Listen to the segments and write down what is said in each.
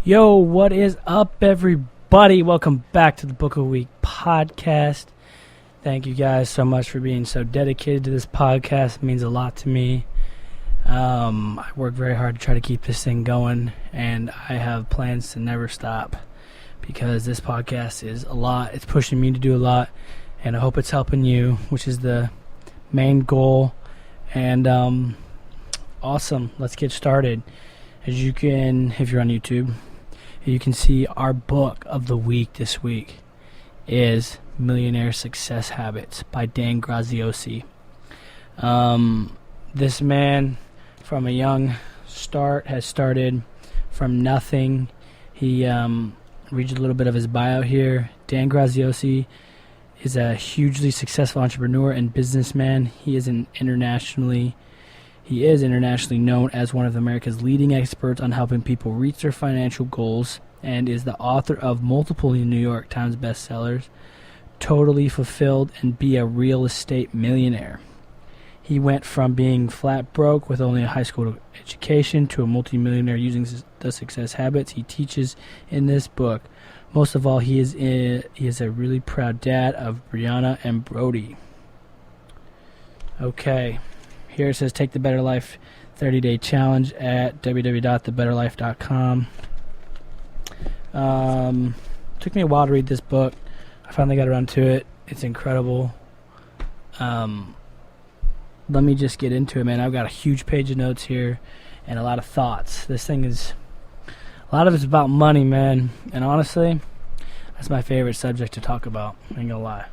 Yo, what is up, everybody? Welcome back to the Book of the Week podcast. Thank you guys so much for being so dedicated to this podcast. It means a lot to me. I work very hard to try to keep this thing going, and I have plans to never stop because this podcast is a lot. It's pushing me to do a lot, and I hope it's helping you, which is the main goal. And awesome. Let's get started. As you can, if you're on YouTube, you can see our book of the week this week is Millionaire Success Habits by Dan Graziosi. This man, from a young start, has started from nothing. He reads a little bit of his bio here. Dan Graziosi is a hugely successful entrepreneur and businessman. He is internationally known as one of America's leading experts on helping people reach their financial goals and is the author of multiple New York Times bestsellers, Totally Fulfilled and Be a Real Estate Millionaire. He went from being flat broke with only a high school education to a multimillionaire using the success habits he teaches in this book. Most of all, he is a really proud dad of Brianna and Brody. Okay. Here it says, take the Better Life 30-day challenge at www.thebetterlife.com. Took me a while to read this book. I finally got around to it. It's incredible. Let me just get into it, man. I've got a huge page of notes here and a lot of thoughts. This thing is, a lot of it's about money, man. And honestly, that's my favorite subject to talk about. I ain't gonna lie.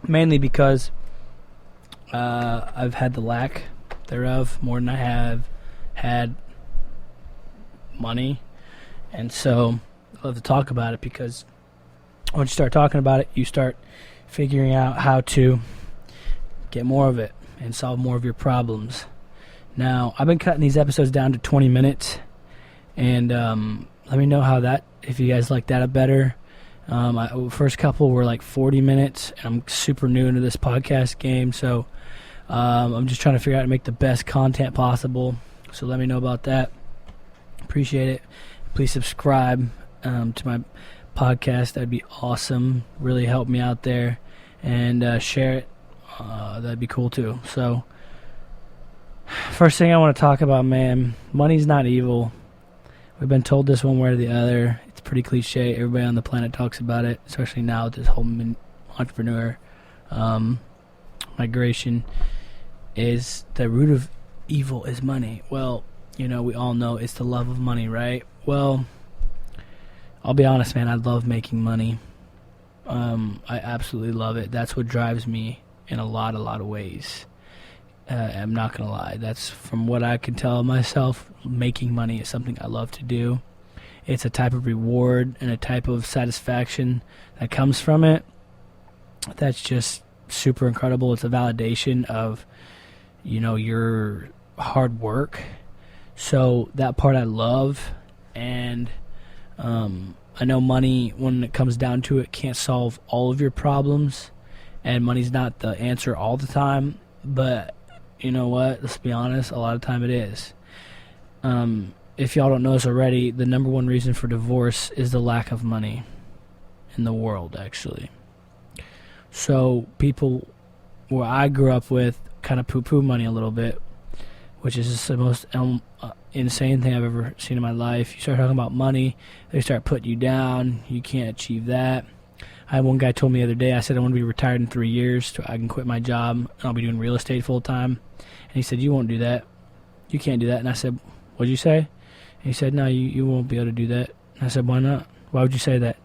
Mainly because I've had the lack thereof more than I have had money, and so I love to talk about it because once you start talking about it, you start figuring out how to get more of it and solve more of your problems. Now, I've been cutting these episodes down to 20 minutes, and let me know if you guys like that better. First couple were like 40 minutes, and I'm super new into this podcast game, so I'm just trying to figure out how to make the best content possible. So let me know about that. Appreciate it. Please subscribe to my podcast. That'd be awesome. Really help me out there. And share it. That'd be cool too. So first thing I want to talk about, man, money's not evil. We've been told this one way or the other. It's pretty cliche. Everybody on the planet talks about it, especially now with this whole entrepreneur migration. Is the root of evil is money. Well, we all know it's the love of money, right? Well, I'll be honest, man, I love making money. I absolutely love it. That's what drives me in a lot of ways. I'm not going to lie. That's from what I can tell myself. Making money is something I love to do. It's a type of reward and a type of satisfaction that comes from it. That's just super incredible. It's a validation of, your hard work. So that part I love. And I know money, when it comes down to it, can't solve all of your problems. And money's not the answer all the time. But you know what? Let's be honest. A lot of time it is. If y'all don't know this already, the number one reason for divorce is the lack of money in the world, actually. So people where I grew up with kind of poo-poo money a little bit, which is just the most insane thing I've ever seen in my life. You start talking about money, they start putting you down. You can't achieve that. I had one guy told me the other day, I said I want to be retired in 3 years so I can quit my job and I'll be doing real estate full time. And he said, you won't do that. You can't do that. And I said, what'd you say? And he said, no, you won't be able to do that. And I said, why not? Why would you say that?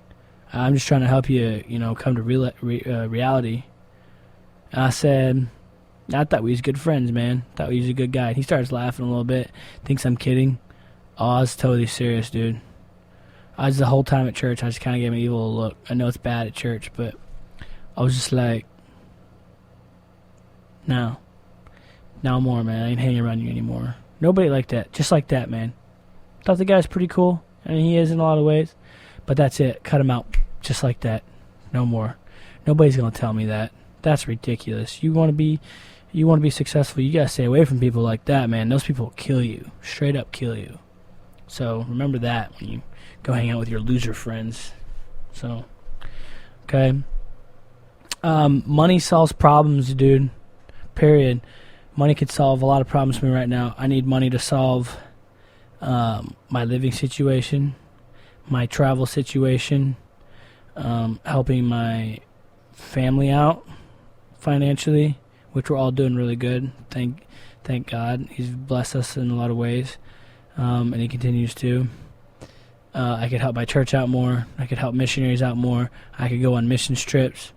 I'm just trying to help you, come to reality. And I said, I thought we was good friends, man. Thought we was a good guy. And he starts laughing a little bit. Thinks I'm kidding. Oh, I was totally serious, dude. I was the whole time at church. I just kind of gave an evil look. I know it's bad at church, but I was just like, no more, man. I ain't hanging around you anymore. Nobody like that. Just like that, man. Thought the guy's pretty cool. I mean, he is in a lot of ways. But that's it. Cut him out. Just like that. No more. Nobody's going to tell me that. That's ridiculous. You want to be successful, you got to stay away from people like that, man. Those people will kill you. Straight up kill you. So remember that when you go hang out with your loser friends. So, okay. Money solves problems, dude. Period. Money could solve a lot of problems for me right now. I need money to solve my living situation, my travel situation, helping my family out financially, which we're all doing really good. Thank God. He's blessed us in a lot of ways, and he continues to. I could help my church out more. I could help missionaries out more. I could go on missions trips.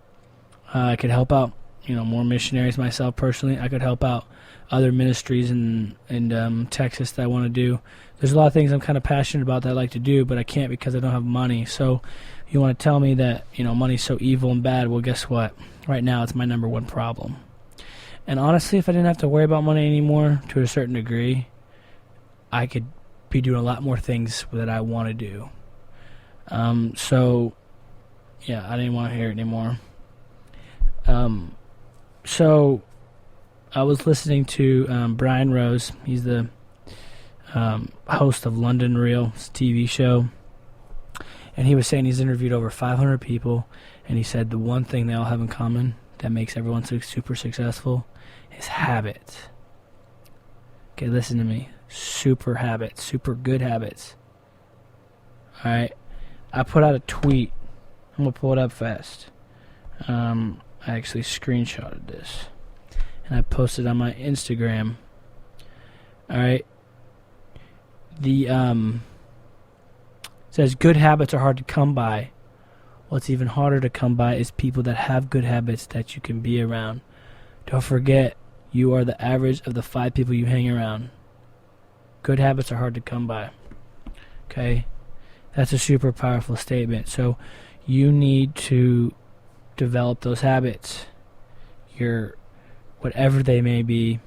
I could help out, more missionaries myself personally. I could help out other ministries in Texas that I want to do. There's a lot of things I'm kind of passionate about that I like to do, but I can't because I don't have money. So you want to tell me that, money's so evil and bad. Well, guess what? Right now it's my number one problem. And honestly, if I didn't have to worry about money anymore to a certain degree, I could be doing a lot more things that I want to do. So, yeah, I didn't want to hear it anymore. So I was listening to Brian Rose. He's the host of London Real TV show. And he was saying he's interviewed over 500 people. And he said the one thing they all have in common that makes everyone super successful is habits. Okay, listen to me. Super habits. Super good habits. Alright. I put out a tweet. I'm going to pull it up fast. I actually screenshotted this. And I posted on my Instagram. Alright. The, it says good habits are hard to come by. What's even harder to come by is people that have good habits that you can be around. Don't forget, you are the average of the 5 people you hang around. Good habits are hard to come by. Okay? That's a super powerful statement. So you need to develop those habits. Whatever they may be,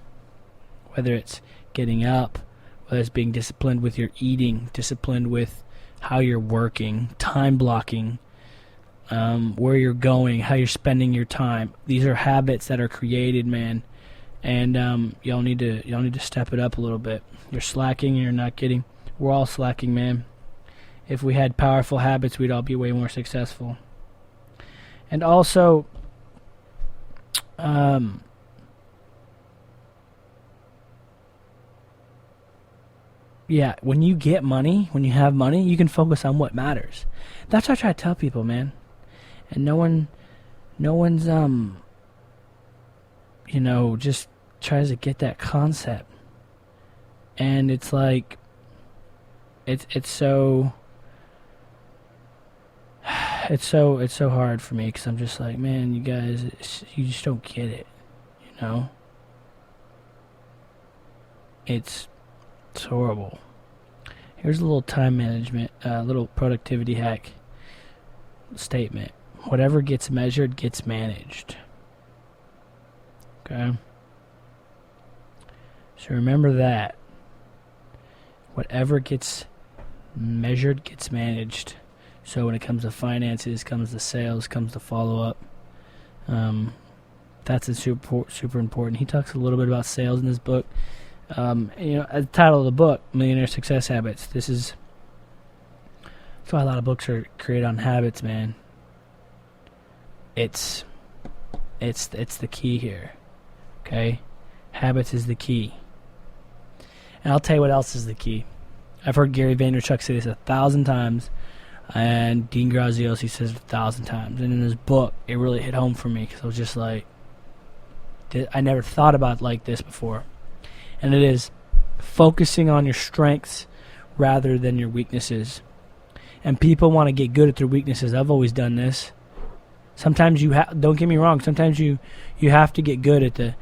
whether it's getting up, whether it's being disciplined with your eating, disciplined with how you're working, time blocking, where you're going, how you're spending your time. These are habits that are created, man. And y'all need to step it up a little bit. You're slacking and you're not getting. We're all slacking, man. If we had powerful habits, we'd all be way more successful. And also, yeah, when you get money, when you have money, you can focus on what matters. That's what I try to tell people, man. And no one's just tries to get that concept. And it's like, it's so hard for me because I'm just like, man, you guys, you just don't get it, It's horrible. Here's a little time management, little productivity hack statement. Whatever gets measured gets managed. Okay? So remember that. Whatever gets measured gets managed. So when it comes to finances, comes to sales, comes to follow-up, that's super important. He talks a little bit about sales in this book. The title of the book, Millionaire Success Habits. That's why a lot of books are created on habits, man. It's the key here. Okay? Habits is the key. And I'll tell you what else is the key. I've heard Gary Vaynerchuk say this 1,000 times, and Dean Graziosi says it 1,000 times. And in his book, it really hit home for me because I was just like, I never thought about it like this before. And it is focusing on your strengths rather than your weaknesses. And people want to get good at their weaknesses. I've always done this. Sometimes don't get me wrong, sometimes you have to get good at the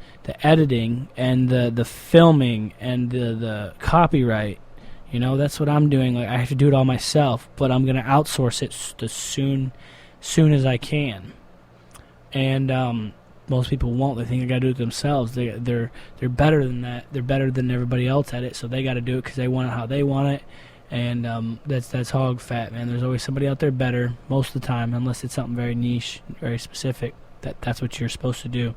editing and the filming and the copyright. That's what I'm doing. Like, I have to do it all myself, but I'm going to outsource it as soon as I can. And most people won't. They think they got to do it themselves. They're better than that. They're better than everybody else at it, so they got to do it because they want it how they want it. And that's hog fat, man. There's always somebody out there better most of the time, unless it's something very niche, very specific. That's what you're supposed to do.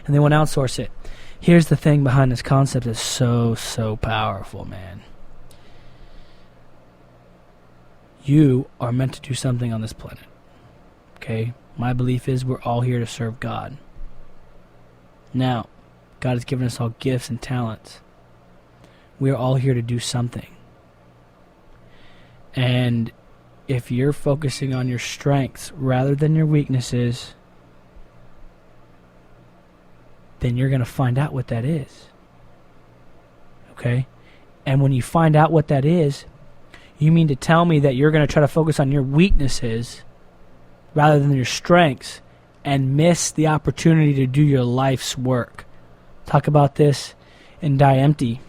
And they want to outsource it. Here's the thing behind this concept that's so powerful, man. You are meant to do something on this planet. Okay? My belief is we're all here to serve God. Now, God has given us all gifts and talents. We are all here to do something. And if you're focusing on your strengths rather than your weaknesses, then you're going to find out what that is. Okay? And when you find out what that is, you mean to tell me that you're going to try to focus on your weaknesses rather than your strengths and miss the opportunity to do your life's work. Talk about this in Die Empty. You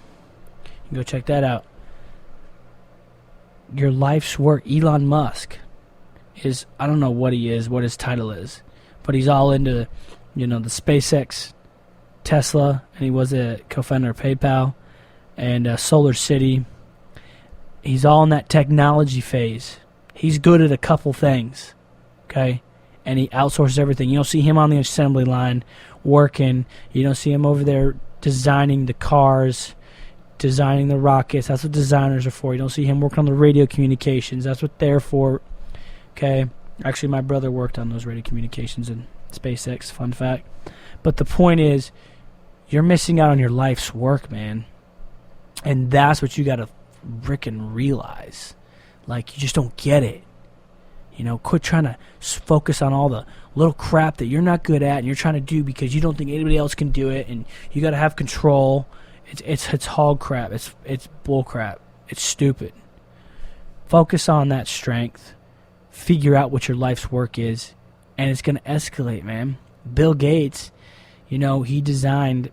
can go check that out. Your life's work. Elon Musk is, I don't know what he is, what his title is, but he's all into, the SpaceX, Tesla, and he was a co-founder of PayPal and Solar City. He's all in that technology phase. He's good at a couple things, okay? And he outsources everything. You don't see him on the assembly line working. You don't see him over there designing the cars, designing the rockets. That's what designers are for. You don't see him working on the radio communications. That's what they're for, okay? Actually, my brother worked on those radio communications in SpaceX, fun fact. But the point is, you're missing out on your life's work, man. And that's what you got to frickin' realize. Like, you just don't get it. Quit trying to focus on all the little crap that you're not good at and you're trying to do because you don't think anybody else can do it, and you got to have control. It's hog crap. It's bull crap. It's stupid. Focus on that strength. Figure out what your life's work is, and it's going to escalate, man. Bill Gates, he designed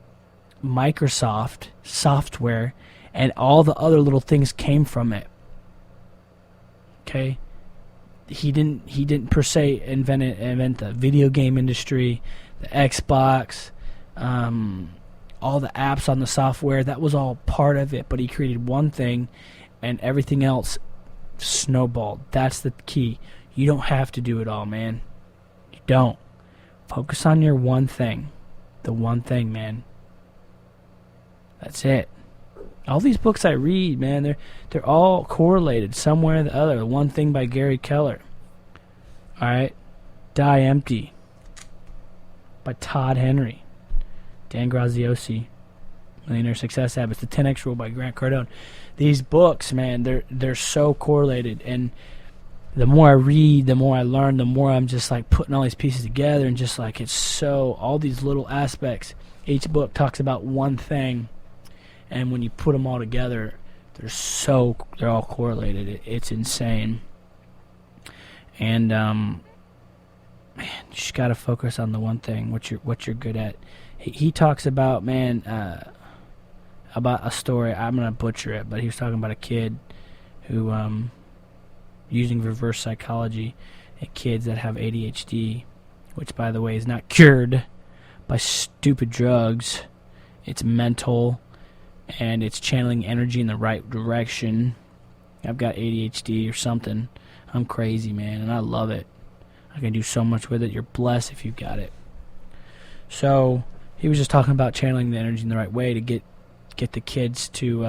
Microsoft software, and all the other little things came from it. Okay? He didn't per se invent the video game industry, the Xbox, all the apps on the software. That was all part of it, but he created one thing, and everything else snowballed. That's the key. You don't have to do it all, man. You don't. Focus on your one thing. The one thing, man. That's it. All these books I read, man, they're all correlated somewhere or the other. The One Thing by Gary Keller. Alright? Die Empty by Todd Henry. Dan Graziosi. Millionaire Success Habits. The 10X Rule by Grant Cardone. These books, man, they're so correlated. And the more I read, the more I learn, the more I'm just like putting all these pieces together, and just like it's so, all these little aspects. Each book talks about one thing. And when you put them all together, they're all correlated. It's insane. And man, you just gotta focus on the one thing, what you're good at. He talks about, man, about a story. I'm gonna butcher it, but he was talking about a kid who, using reverse psychology, at kids that have ADHD, which by the way is not cured by stupid drugs. It's mental. And it's channeling energy in the right direction. I've got ADHD or something. I'm crazy, man, and I love it. I can do so much with it. You're blessed if you've got it. So he was just talking about channeling the energy in the right way to get the kids to,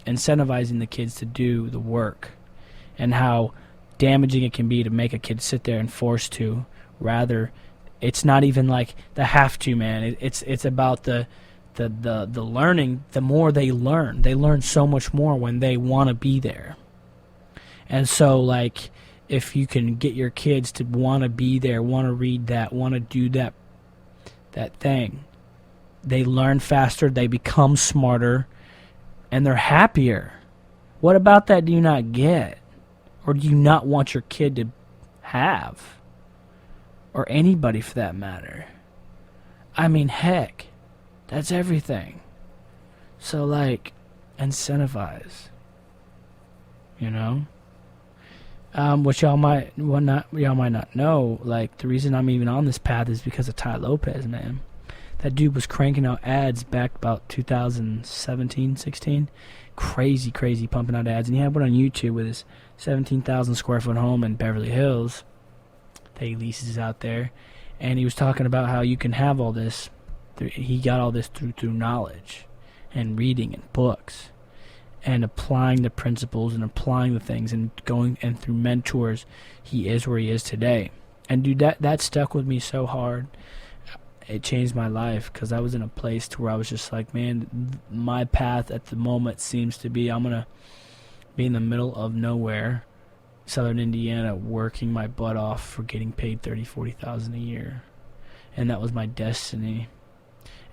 incentivizing the kids to do the work, and how damaging it can be to make a kid sit there and force to. Rather, it's not even like the have to, man. It's about the learning. The more they learn so much more when they want to be there. And so, like, if you can get your kids to want to be there, want to read that, want to do that thing, they learn faster, they become smarter, and they're happier. What about that do you not get? Or do you not want your kid to have? Or anybody for that matter? I mean, heck. That's everything. So, like, incentivize. Which y'all might not know. Like, the reason I'm even on this path is because of Ty Lopez, man. That dude was cranking out ads back about 2017, 16. Crazy pumping out ads. And he had one on YouTube with his 17,000 square foot home in Beverly Hills that he leases out there. And he was talking about how you can have all this. He got all this through knowledge and reading and books. and applying the principles and applying the things and going and through mentors, he is where he is today. And dude, that stuck with me so hard. It changed my life because I was in a place to where I was just like, man, my path at the moment seems to be I'm going to be in the middle of nowhere, Southern Indiana, working my butt off for getting paid $30,000-$40,000 a year. And that was my destiny.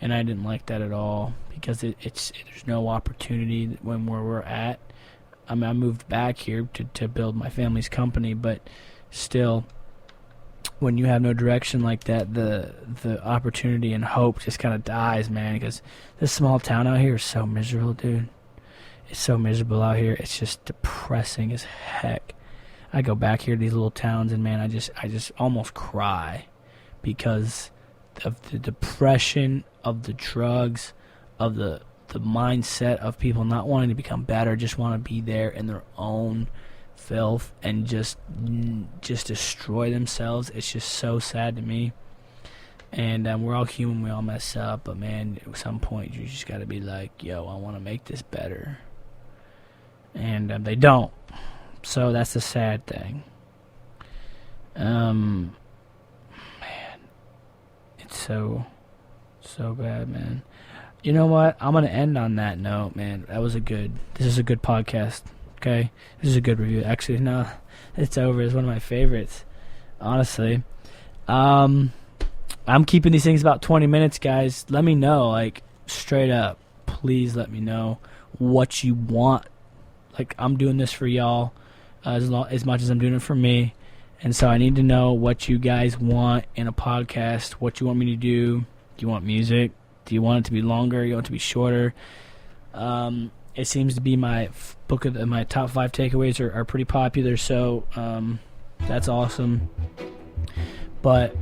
And I didn't like that at all because there's no opportunity when where we're at. I mean, I moved back here to build my family's company, but still, when you have no direction like that, the opportunity and hope just kind of dies, man, because this small town out here is so miserable, dude. It's so miserable out here. It's just depressing as heck. I go back here to these little towns, and man, I just almost cry because of the depression, of the drugs, of the mindset of people not wanting to become better, just want to be there in their own filth and just destroy themselves. It's just so sad to me. And we're all human, we all mess up, but man, at some point you just got to be like, yo, I want to make this better. And they don't. So that's the sad thing. Man, it's so bad, man. You know what? I'm going to end on that note, man. This is a good podcast, okay? This is a good review. Actually, no, it's over. It's one of my favorites, honestly. I'm keeping these things about 20 minutes, guys. Let me know, like, straight up. Please let me know what you want. Like, I'm doing this for y'all as much as I'm doing it for me. And so I need to know what you guys want in a podcast, what you want me to do. Do you want music? Do you want it to be longer? Do you want it to be shorter? It seems to be my my top 5 takeaways are pretty popular, so that's awesome. But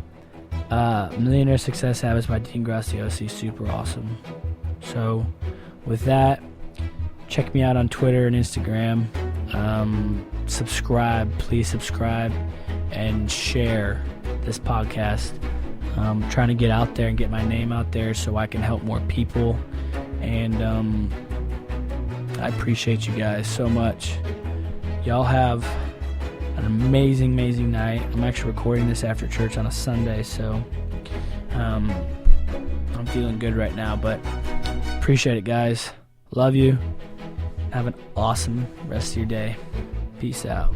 Millionaire Success Habits by Dean Graziosi, super awesome. So with that, check me out on Twitter and Instagram. Please subscribe and share this podcast. I'm trying to get out there and get my name out there so I can help more people. And I appreciate you guys so much. Y'all have an amazing, amazing night. I'm actually recording this after church on a Sunday, so I'm feeling good right now. But appreciate it, guys. Love you. Have an awesome rest of your day. Peace out.